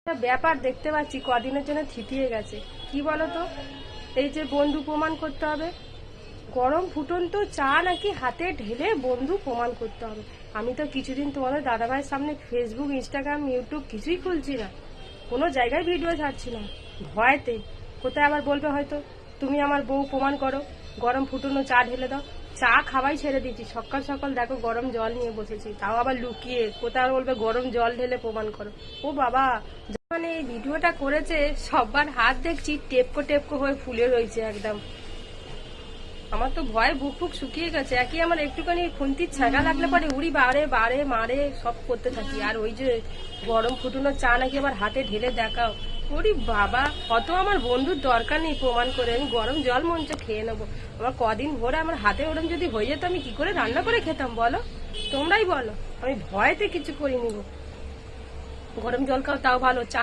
একটা ব্যাপার দেখতে পাচ্ছি কদিনের জন্য থিতিয়ে গেছে। কি বলতো, এই যে বন্ধু প্রমাণ করতে হবে, গরম ফুটন্ত চা নাকি হাতে ঢেলে বন্ধু প্রমাণ করতে হবে। আমি তো কিছুদিন তোমাদের দাদাভাইয়ের সামনে ফেসবুক, ইনস্টাগ্রাম, ইউটিউব কিছুই খুলছি না, কোনো জায়গায় ভিডিও ছাড়ছি না, ভয়তে। কোথায় আবার বলবে হয়তো তুমি আমার বউ প্রমাণ করো, গরম ফুটনো চা ঢেলে দাও। চা খাওয়াই ছেড়ে দিচ্ছি, সকাল সকাল দেখো গরম জল নিয়ে বসেছি, তাও আবার লুকিয়ে। কোথায় বলবে গরম জল ঢেলে প্রমাণ করো। ও বাবা, মানে এই ভিডিওটা করেছে সবার হাত দেখছি টেপকো টেপকো হয়ে ফুলে রয়েছে একদম। আমার তো ভয়ে বুক ফুক শুকিয়ে গেছে। একই আমার একটুখানি খুন্তির ছাগা লাগলে পরে উড়ি বাড়ে বাড়ে মারে সব করতে থাকি। আর ওই যে গরম ফুটনো চা নাকি আবার হাতে ঢেলে দেখাও। ওরে বাবা, অত আমার বন্ধুর দরকার নেই প্রমাণ করে, আমি গরম জল মঞ্চ খেয়ে নেবো। আমার কদিন ভরে আমার হাতে ওরম যদি হয়ে যেত, আমি কি করে রান্না করে খেতাম বলো? তোমরাই বলো। আমি ভয়তে কিছু করিনি গো। গরম জল খাও তাও ভালো, চা